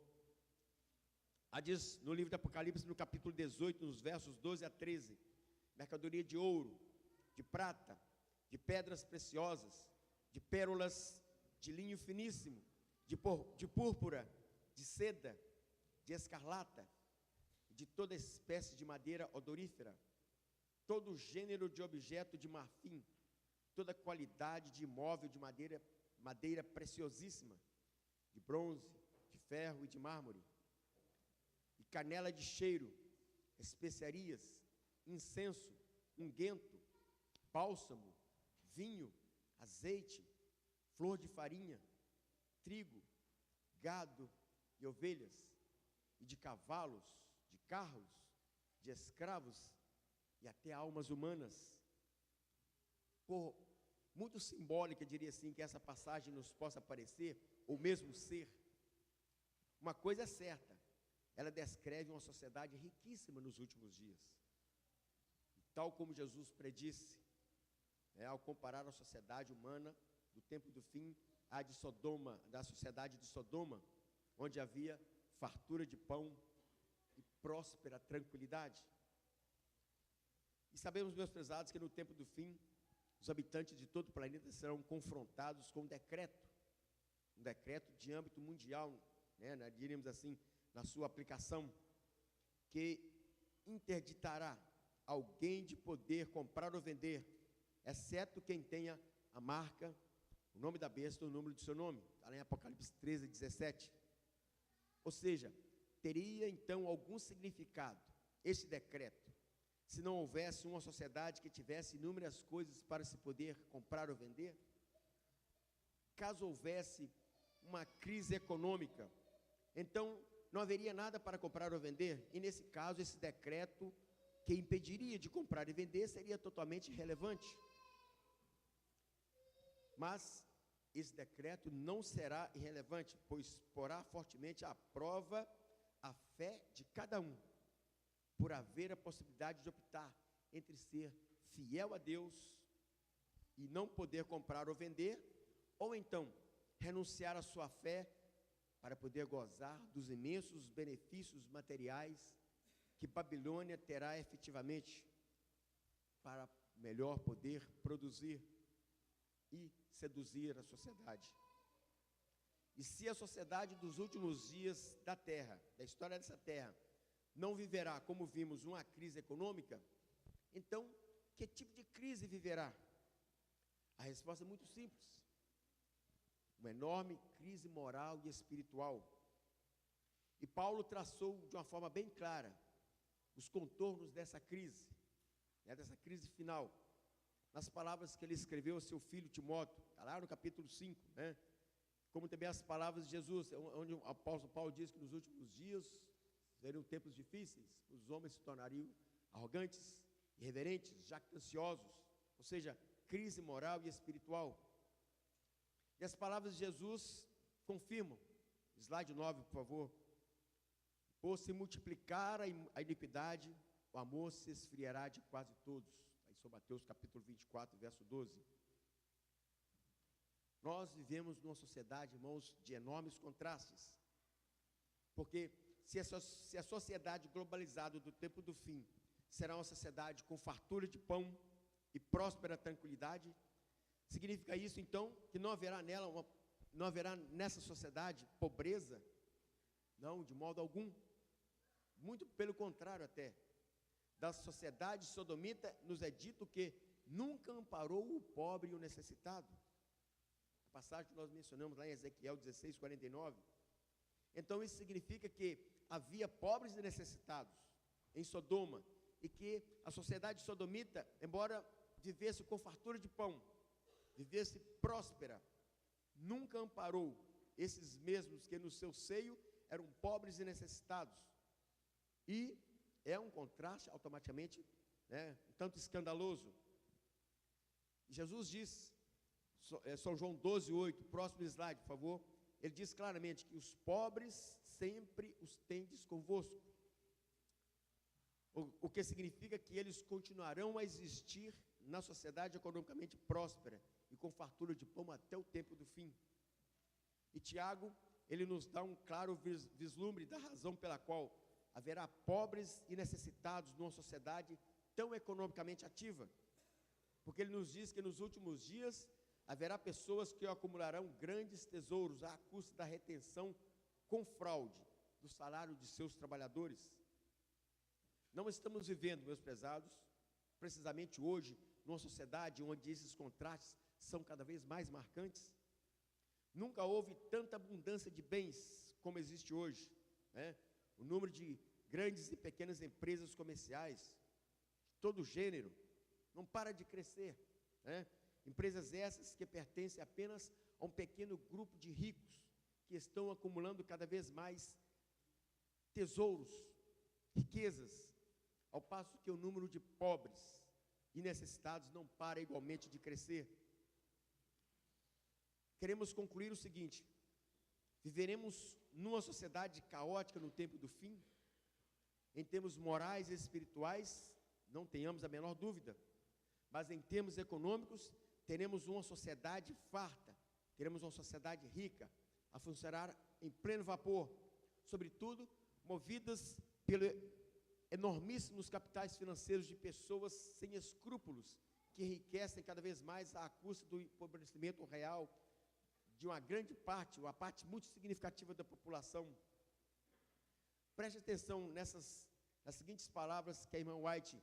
Diz no livro de Apocalipse, no capítulo 18, nos versos 12 a 13, mercadoria de ouro, de prata, de pedras preciosas, de pérolas, de linho finíssimo, de púrpura, de seda, de escarlata, de toda espécie de madeira odorífera, todo gênero de objeto de marfim, toda qualidade de imóvel de madeira preciosíssima, de bronze, de ferro e de mármore, e canela de cheiro, especiarias, incenso, unguento, bálsamo, vinho, azeite, flor de farinha, trigo, gado e ovelhas, e de cavalos, de carros, de escravos e até almas humanas. Por muito simbólica, diria assim, que essa passagem nos possa parecer, ou mesmo ser, uma coisa é certa, ela descreve uma sociedade riquíssima nos últimos dias. Tal como Jesus predisse, ao comparar a sociedade humana do tempo do fim à de Sodoma, da sociedade de Sodoma, onde havia fartura de pão e próspera tranquilidade. E sabemos, meus prezados, que no tempo do fim, os habitantes de todo o planeta serão confrontados com um decreto de âmbito mundial, diríamos assim, na sua aplicação, que interditará alguém de poder comprar ou vender, exceto quem tenha a marca, o nome da besta, o número do seu nome. Está lá em Apocalipse 13, 17. Ou seja, teria então algum significado esse decreto, se não houvesse uma sociedade que tivesse inúmeras coisas para se poder comprar ou vender? Caso houvesse uma crise econômica, então não haveria nada para comprar ou vender, e nesse caso esse decreto que impediria de comprar e vender seria totalmente irrelevante. Mas esse decreto não será irrelevante, pois porá fortemente à prova a fé de cada um, por haver a possibilidade de optar entre ser fiel a Deus e não poder comprar ou vender, ou então renunciar à sua fé para poder gozar dos imensos benefícios materiais que Babilônia terá efetivamente para melhor poder produzir e seduzir a sociedade. E se a sociedade dos últimos dias da terra, da história dessa terra, não viverá, como vimos, uma crise econômica, então, que tipo de crise viverá? A resposta é muito simples. Uma enorme crise moral e espiritual. E Paulo traçou de uma forma bem clara os contornos dessa crise final, nas palavras que ele escreveu ao seu filho Timóteo, está lá no capítulo 5, como também as palavras de Jesus, onde o apóstolo Paulo diz que nos últimos dias seriam tempos difíceis, os homens se tornariam arrogantes, irreverentes, jactanciosos, ou seja, crise moral e espiritual. E as palavras de Jesus confirmam, slide 9, por favor, por se multiplicar a iniquidade, o amor se esfriará de quase todos. Aí são Mateus capítulo 24, verso 12. Nós vivemos numa sociedade, irmãos, de enormes contrastes, porque se a sociedade globalizada do tempo do fim será uma sociedade com fartura de pão e próspera tranquilidade, significa isso então que não haverá nessa sociedade pobreza? Não, de modo algum. Muito pelo contrário até. Da sociedade sodomita nos é dito que nunca amparou o pobre e o necessitado. A passagem que nós mencionamos lá em Ezequiel 16, 49. Então isso significa que havia pobres e necessitados em Sodoma, e que a sociedade sodomita, embora vivesse com fartura de pão, vivesse próspera, nunca amparou esses mesmos que no seu seio eram pobres e necessitados. E é um contraste automaticamente, um tanto escandaloso. Jesus diz, São João 12, 8, próximo slide, por favor, ele diz claramente que os pobres sempre os tendes convosco. O que significa que eles continuarão a existir na sociedade economicamente próspera e com fartura de pão até o tempo do fim. E Tiago, ele nos dá um claro vislumbre da razão pela qual haverá pobres e necessitados numa sociedade tão economicamente ativa. Porque ele nos diz que nos últimos dias haverá pessoas que acumularão grandes tesouros à custa da retenção com fraude do salário de seus trabalhadores. Não estamos vivendo, meus prezados, precisamente hoje, numa sociedade onde esses contrastes são cada vez mais marcantes. Nunca houve tanta abundância de bens como existe hoje, né? O número de grandes e pequenas empresas comerciais, de todo gênero, não para de crescer, né? Empresas essas que pertencem apenas a um pequeno grupo de ricos, que estão acumulando cada vez mais tesouros, riquezas, ao passo que o número de pobres e necessitados não para igualmente de crescer. Queremos concluir o seguinte: viveremos numa sociedade caótica no tempo do fim? Em termos morais e espirituais, não tenhamos a menor dúvida, mas em termos econômicos, teremos uma sociedade farta, teremos uma sociedade rica, a funcionar em pleno vapor, sobretudo movidas pelo enormíssimos capitais financeiros de pessoas sem escrúpulos, que enriquecem cada vez mais à custa do empobrecimento real de uma grande parte, uma parte muito significativa da população. Preste atenção nas seguintes palavras que a irmã White,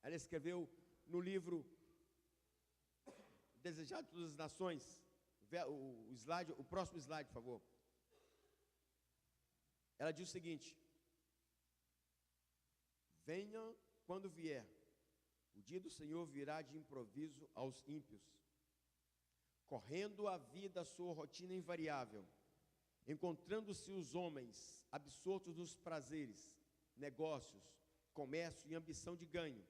ela escreveu no livro Desejado de Todas as Nações. O próximo slide, por favor. Ela diz o seguinte: venha quando vier, o dia do Senhor virá de improviso aos ímpios, correndo a vida a sua rotina invariável, encontrando-se os homens absortos nos prazeres, negócios, comércio e ambição de ganho,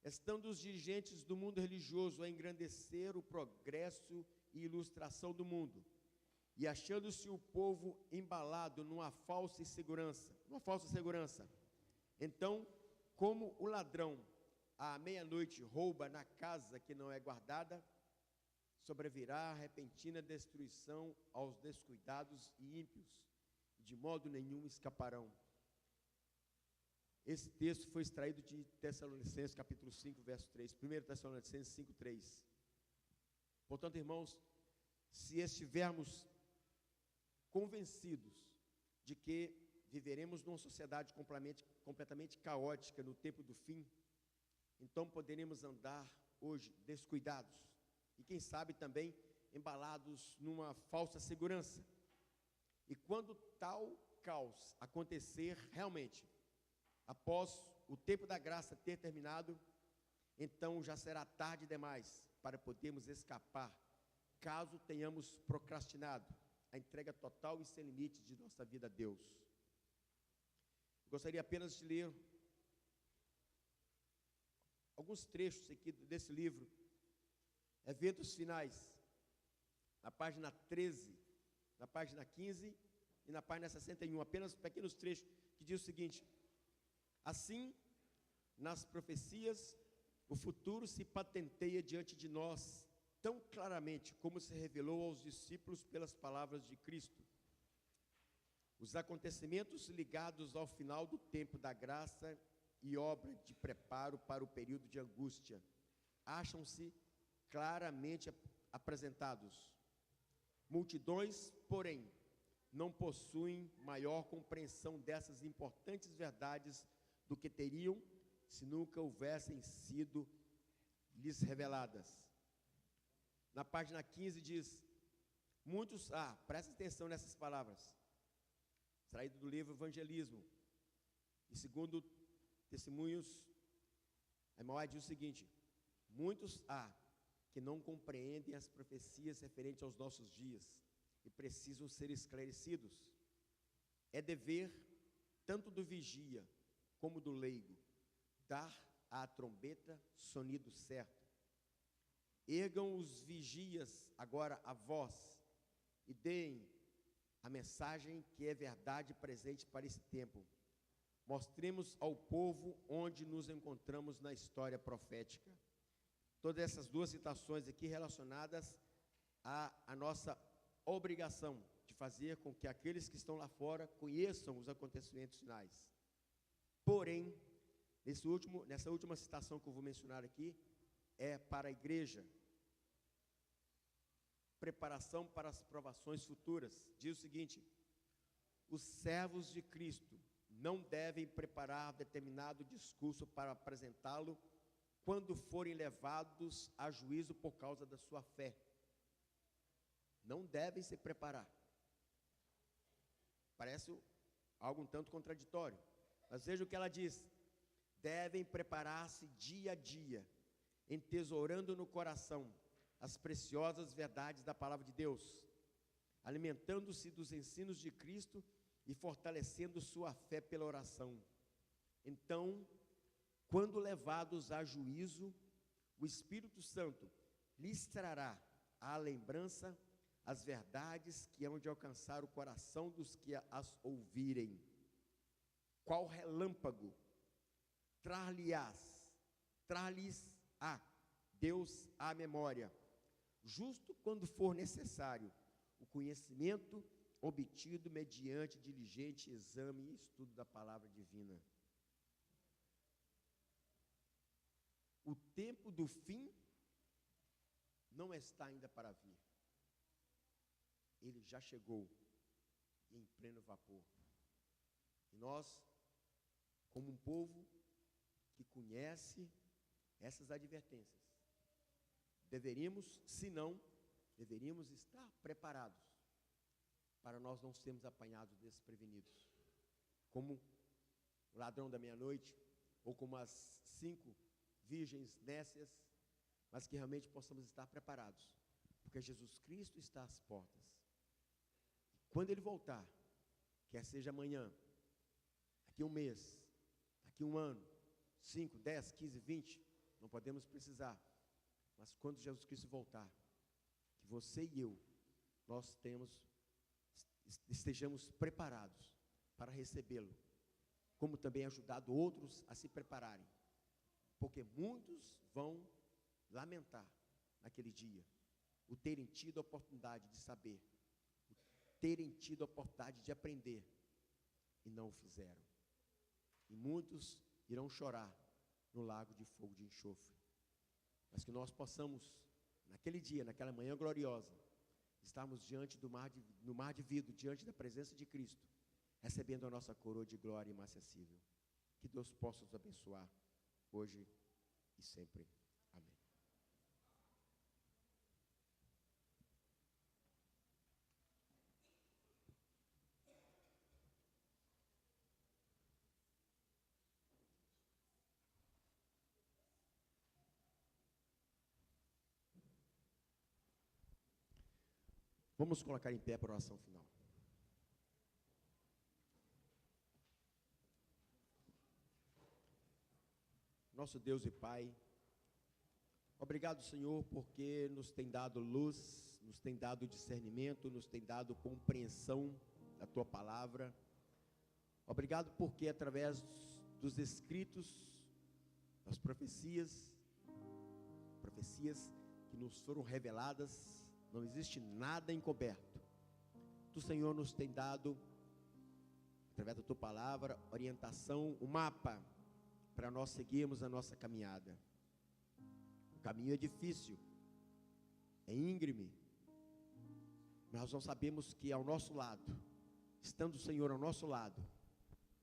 estando os dirigentes do mundo religioso a engrandecer o progresso e ilustração do mundo, e achando-se o povo embalado numa falsa segurança. Então, como o ladrão à meia-noite rouba na casa que não é guardada, sobrevirá repentina destruição aos descuidados e ímpios, de modo nenhum escaparão. Esse texto foi extraído de Tessalonicenses, capítulo 5, verso 3. 1 Tessalonicenses 5, 3. Portanto, irmãos, se estivermos convencidos de que viveremos numa sociedade completamente caótica no tempo do fim, então poderemos andar hoje descuidados e, quem sabe, também embalados numa falsa segurança. E quando tal caos acontecer realmente, após o tempo da graça ter terminado, então já será tarde demais para podermos escapar, caso tenhamos procrastinado a entrega total e sem limites de nossa vida a Deus. Gostaria apenas de ler alguns trechos aqui desse livro, Eventos Finais, na página 13, na página 15 e na página 61, apenas pequenos trechos que diz o seguinte: assim, nas profecias, o futuro se patenteia diante de nós tão claramente como se revelou aos discípulos pelas palavras de Cristo. Os acontecimentos ligados ao final do tempo da graça e obra de preparo para o período de angústia acham-se claramente apresentados. Multidões, porém, não possuem maior compreensão dessas importantes verdades do que teriam se nunca houvessem sido lhes reveladas. Na página 15 diz: presta atenção nessas palavras, extraído do livro Evangelismo, e segundo Testemunhos, a irmã diz o seguinte: muitos há que não compreendem as profecias referentes aos nossos dias e precisam ser esclarecidos. É dever tanto do vigia como do leigo dar à trombeta sonido certo. Ergam os vigias agora a voz e deem a mensagem que é verdade presente para esse tempo. Mostremos ao povo onde nos encontramos na história profética. Todas essas duas citações aqui relacionadas à nossa obrigação de fazer com que aqueles que estão lá fora conheçam os acontecimentos finais. Porém, nessa última citação que eu vou mencionar aqui, é para a igreja. Preparação para as provações futuras. Diz o seguinte: os servos de Cristo não devem preparar determinado discurso para apresentá-lo quando forem levados a juízo por causa da sua fé. Não devem se preparar. Parece algo um tanto contraditório, mas veja o que ela diz: devem preparar-se dia a dia, entesourando no coração as preciosas verdades da palavra de Deus, alimentando-se dos ensinos de Cristo e fortalecendo sua fé pela oração. Então, quando levados a juízo, o Espírito Santo lhes trará à lembrança as verdades que hão de alcançar o coração dos que as ouvirem. Qual relâmpago trar-lhes-á Deus à memória, justo quando for necessário, o conhecimento obtido mediante diligente exame e estudo da palavra divina. O tempo do fim não está ainda para vir. Ele já chegou em pleno vapor. E nós, como um povo que conhece essas advertências, deveríamos estar preparados para nós não sermos apanhados desprevenidos. Como o ladrão da meia-noite, ou como as 5 virgens nécias, mas que realmente possamos estar preparados, porque Jesus Cristo está às portas. Quando Ele voltar, quer seja amanhã, daqui um mês, daqui um ano, 5, 10, 15, 20, não podemos precisar, mas quando Jesus Cristo voltar, que você e eu, nós estejamos preparados para recebê-lo, como também ajudado outros a se prepararem, porque muitos vão lamentar naquele dia o terem tido a oportunidade de saber, terem tido a oportunidade de aprender e não o fizeram. E muitos irão chorar no lago de fogo de enxofre. Mas que nós possamos, naquele dia, naquela manhã gloriosa, estarmos no mar de vidro, diante da presença de Cristo, recebendo a nossa coroa de glória inacessível. Que Deus possa nos abençoar hoje e sempre. Amém. Vamos colocar em pé para a oração final. Nosso Deus e Pai, obrigado, Senhor, porque nos tem dado luz, nos tem dado discernimento, nos tem dado compreensão da Tua palavra. Obrigado porque através dos escritos, das profecias que nos foram reveladas, não existe nada encoberto. Tu, Senhor, nos tem dado, através da Tua palavra, orientação, um mapa, para nós seguirmos a nossa caminhada. O caminho é difícil, é íngreme, mas nós sabemos que ao nosso lado, estando o Senhor ao nosso lado,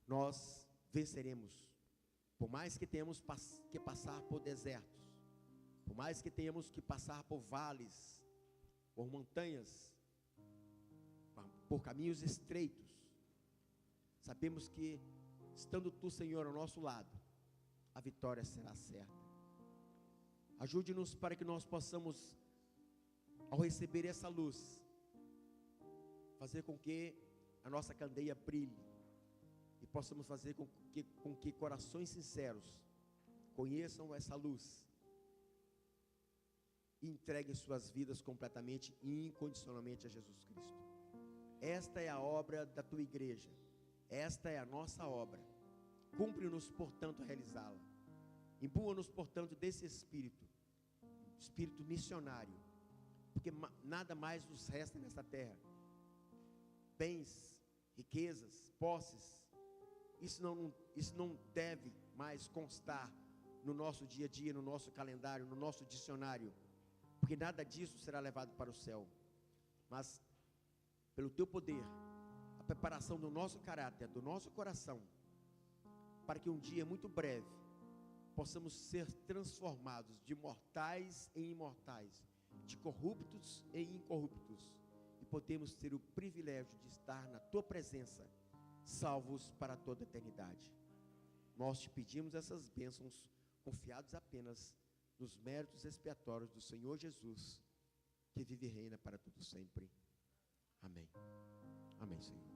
nós venceremos. Por mais que tenhamos que passar por desertos, por mais que tenhamos que passar por vales, por montanhas, por caminhos estreitos, sabemos que, estando Tu, Senhor, ao nosso lado, a vitória será certa. Ajude-nos para que nós possamos, ao receber essa luz, fazer com que a nossa candeia brilhe, e possamos fazer com que corações sinceros conheçam essa luz e entreguem suas vidas completamente e incondicionalmente a Jesus Cristo. esta é a obra da tua igreja, esta é a nossa obra. Cumpre-nos, portanto, a realizá-la. Impua-nos, portanto, desse espírito missionário, porque nada mais nos resta nesta terra. Bens, riquezas, posses, isso não deve mais constar no nosso dia a dia, no nosso calendário, no nosso dicionário, porque nada disso será levado para o céu. Mas, pelo teu poder, a preparação do nosso caráter, do nosso coração, para que um dia muito breve possamos ser transformados de mortais em imortais, de corruptos em incorruptos, e podemos ter o privilégio de estar na tua presença, salvos para toda a eternidade. Nós te pedimos essas bênçãos, confiados apenas nos méritos expiatórios do Senhor Jesus, que vive e reina para tudo sempre. Amém. Amém, Senhor.